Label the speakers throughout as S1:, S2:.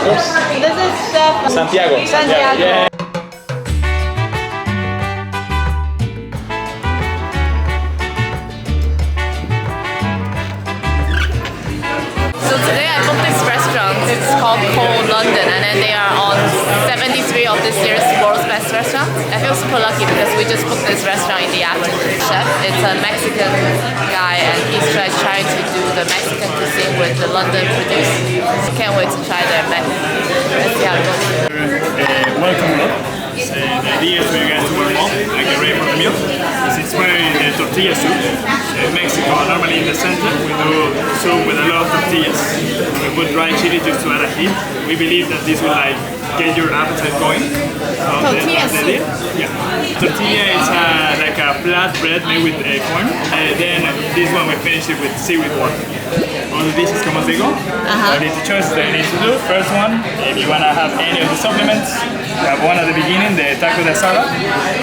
S1: course.
S2: This is Chef
S1: Santiago.
S2: Santiago.
S1: Yeah.
S2: So today I booked this restaurant. It's called London, and then they are on 73 of this year's World's Best Restaurants. I feel super lucky because we just booked this restaurant in the afternoon. Chef, it's a Mexican guy, and he's trying to do the Mexican cuisine with the London produce. Can't wait to try their menu. Let's see how it goes.
S3: Welcome up. The idea is for you guys to warm up and get ready for the meal. It's inspired the tortilla soup. In Mexico, normally in the center, we do soup with a lot of tortillas. We put dry chili just to add a heat. We believe that this will like get your appetite going.
S2: Tortilla soup?
S3: Yeah. Tortilla is like a flat bread made with corn. Then this one we finish it with seaweed water. All of this is como te digo. It's the choices that you need to do. First one, if you want to have any of the supplements, you have one at the beginning, the taco de asada.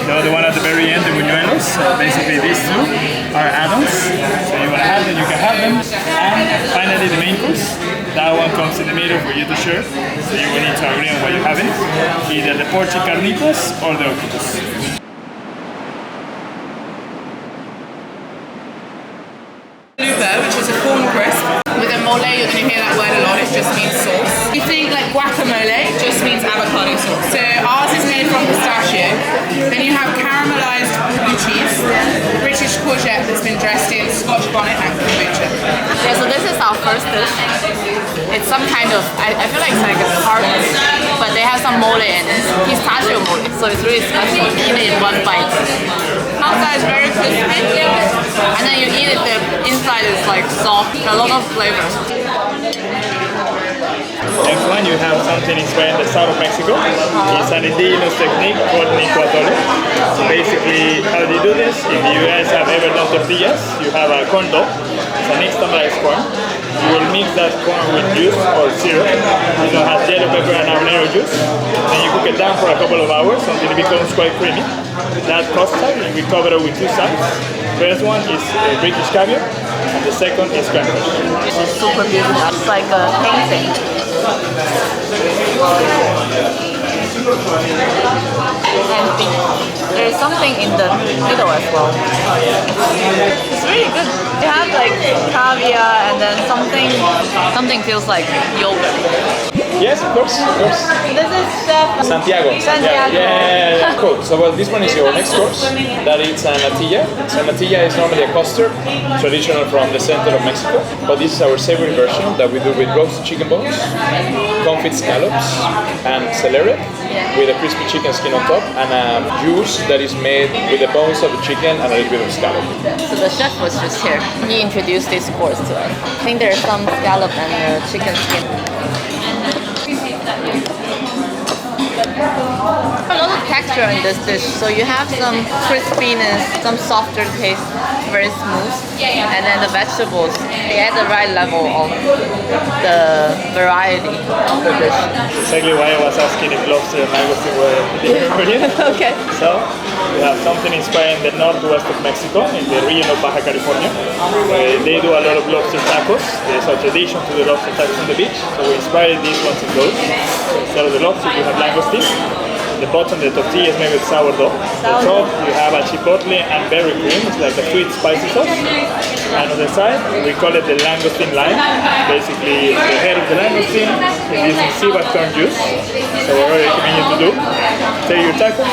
S3: The other one at the very end, the buñuelos. So basically these two are add-ons. So you want to have them, you can have them. And finally the main course. That one comes in the middle for you to share. So you will need to agree on what you're having. Either the porchi carnitas or the octopus.
S4: Which is a corn crisp. With a mole, you're going to hear that word a lot, it just means sauce. You think like guacamole, just means avocado sauce. So ours is made from pistachio. Then you have caramelized blue cheese, British courgette that's been dressed in Scotch bonnet and kombucha.
S2: Yeah, so this is our first dish. It's some kind of, I feel like it's like a tart, but they have some mole in it. Pistachio mole, so it's really special. You eat it in one bite. Outside is very crispy, and then you eat it, the inside is like soft, a lot of flavor.
S3: Next one, you have something inspired in the south of Mexico. It's an indigenous technique called licuadora. So basically, how do you do this? If you guys have ever done tortillas, you have a corn dough. It's a mixed rice corn. You will mix that corn with juice or syrup. This one has yellow pepper and habanero juice. Then you cook it down for a couple of hours until it becomes quite creamy. That custard, we cover it with two sides. First one is British caviar, and the second is cranberry.
S2: This is super beautiful. It's like a painting. And there's something in the middle as well. It's really good. You have like caviar and then something feels like yogurt.
S1: Yes, of course, of course.
S2: This is Chef
S1: Santiago.
S2: Santiago.
S1: Yeah. Cool. So well, this one is your next course. That is a natilla. So natilla is normally a custard, traditional from the center of Mexico. But this is our savory version that we do with roasted chicken bones, confit scallops, and celery, with a crispy chicken skin on top, and a juice that is made with the bones of the chicken and a little bit of scallop.
S2: So the chef was just here. He introduced this course to us. I think there's some scallop and chicken skin. A lot of texture in this dish, so you have some crispiness, some softer taste, very smooth, and then the vegetables, they add the right level of the variety of the dish.
S3: Exactly why I was asking if lobster and mangosteen were different for you.
S2: Okay.
S3: So, we have something inspired in the northwest of Mexico, in the region of Baja California. They do a lot of lobster tacos. There's a tradition to do lobster tacos on the beach, so we inspired these ones in those. Instead of the lobster, you have langoustine. The bottom, the tortilla is made with sourdough. The top, you have a chipotle and berry cream. It's like a sweet spicy sauce. And on the side, we call it the langoustine lime. Basically, the head of the langoustine is using sea buckthorn juice. So what I recommend you to do, take your taco,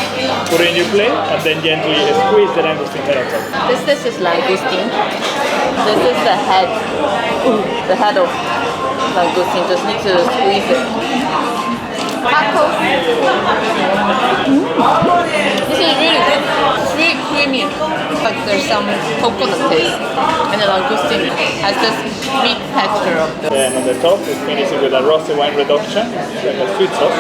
S3: put it in your plate, and then gently squeeze the langoustine head on top.
S2: This dish is langoustine. This is the head. The head of langoustine. Just need to squeeze it. Taco. This is really good. It's really creamy. Like there's some coconut taste. And the langoustine has this sweet texture of the...
S3: And on the top, it's finished with a roasted wine reduction, like a sweet sauce.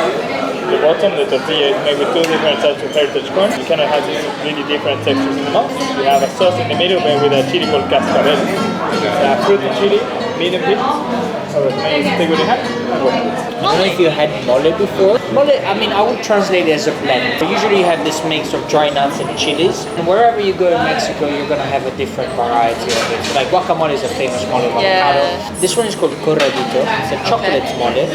S3: The bottom, the tortilla is made with two different types of heritage corn. You cannot have these really different textures in the mouth. You have a sauce in the middle made with a chili called cascabel. It's a fruity chili, medium heat. So recommend you take what you have and go.
S5: I don't know if you had mole before. Mole, I mean, I would translate it as a blend. Usually you have this mix of dry nuts and chilies. And wherever you go in Mexico, you're gonna have a different variety of it. Like guacamole is a famous mole of avocado. This one is called corradito. It's a chocolate mole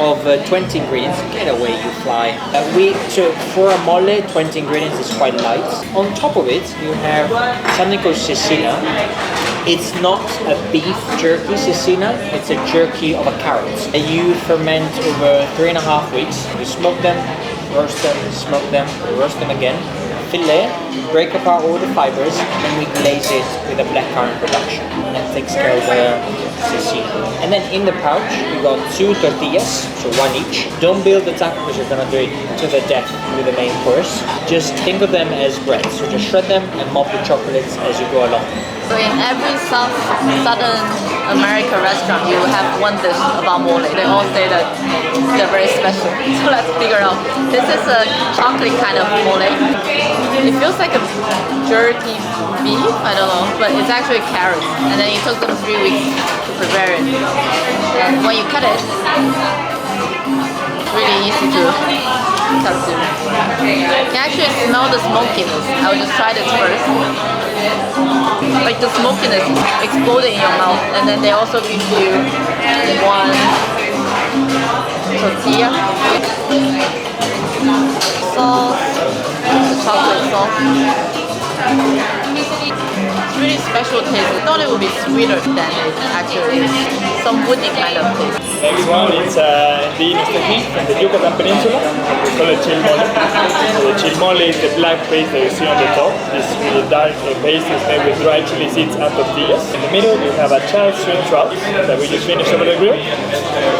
S5: of 20 ingredients. Get away, you fly. So for a mole, 20 ingredients is quite light. On top of it, you have something called cecina. It's not a beef jerky cecina, it's a jerky of a carrot. You ferment over 3.5 weeks. You smoke them, roast them, smoke them, roast them again. Fillet, break apart all the fibers, and then we glaze it with a blackcurrant reduction. And that takes care of the cecina. And then in the pouch, you got 2 tortillas, so 1 each. Don't build the taco because you're gonna do it to the death with the main course. Just think of them as bread. So just shred them and mop the chocolates as you go along.
S2: So in every Southern America restaurant, you have one dish about mole. They all say that they're very special. So let's figure out. This is a chocolate kind of mole. It feels like a jerky beef, I don't know, but it's actually carrots. And then it took them 3 weeks to prepare it. And when you cut it, it's really easy to cut to. You can actually smell the smokiness. I'll just try this first. Like the smokiness exploding in your mouth, and then they also give you 1 tortilla, sauce, the chocolate sauce. It's really special taste. I thought it would be sweeter than it actually is. Some woody kind of taste.
S3: Next one is indigenous technique from the Yucatan Peninsula. We call it chile mole. So the chile mole is the black paste that you see on the top. This really dark paste is made with dry chili seeds and tortillas. In the middle we have a charred shrimp trout that we just finished over the grill.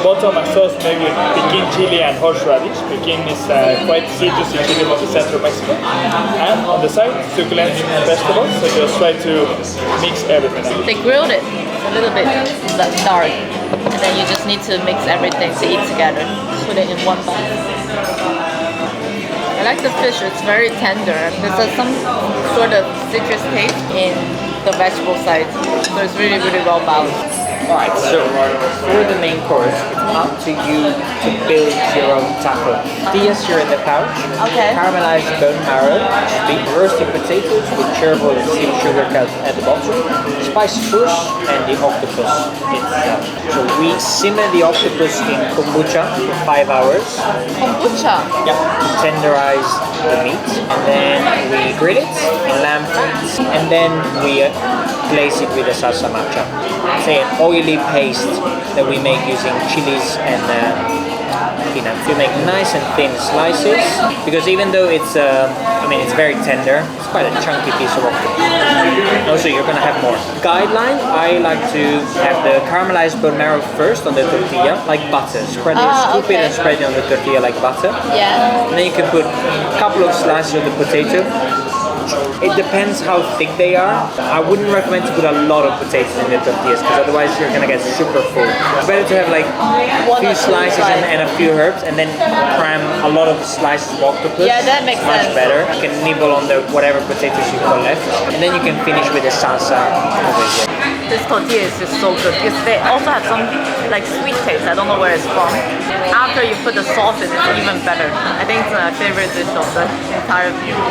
S3: Bottom a sauce made with piquin chili and horseradish. Piquin is quite citrusy chili from the center of Mexico. And on the side, succulent vegetables. So just try to mix everything up.
S2: They grilled it a little bit dark, and then you just need to mix everything to eat together. Put it in one bowl. I like the fish, it's very tender. There's some sort of citrus taste in the vegetable side, so it's really, really well balanced.
S5: Alright, so for the main course, it's up to you to build your own taco. Tortillas are in the pouch.
S2: Okay.
S5: Caramelized bone marrow, roasted potatoes with chervil and seal sugar cut at the bottom, spicy sauce, and the octopus itself. So we simmer the octopus in kombucha for 5 hours.
S2: Kombucha?
S5: Yep. Tenderize the meat, and then we grill it in lamb fat, and then we glaze it with a salsa matcha. Say an oily paste that we make using chilies and peanuts. We make nice and thin slices because even though it's it's very tender, it's quite a chunky piece of octopus. Also, you're gonna have more. Guideline: I like to have the caramelized bone marrow first on the tortilla, like butter. Spread it, scoop it, and spread it on the tortilla like butter.
S2: Yeah.
S5: And then you can put a couple of slices of the potato. It depends how thick they are. I wouldn't recommend to put a lot of potatoes in the tortillas because otherwise you're gonna get super full. It's better to have like a few slices and a few herbs, and then cram a lot of slices of octopus.
S2: Yeah, that makes
S5: much
S2: sense.
S5: better. You can nibble on the whatever potatoes you've got left, and then you can finish with the salsa over here.
S2: This tortilla is just so good because they also have some like sweet taste. I don't know where it's from. After you put the sauce in, it's even better. I think it's my favorite dish of the entire meal.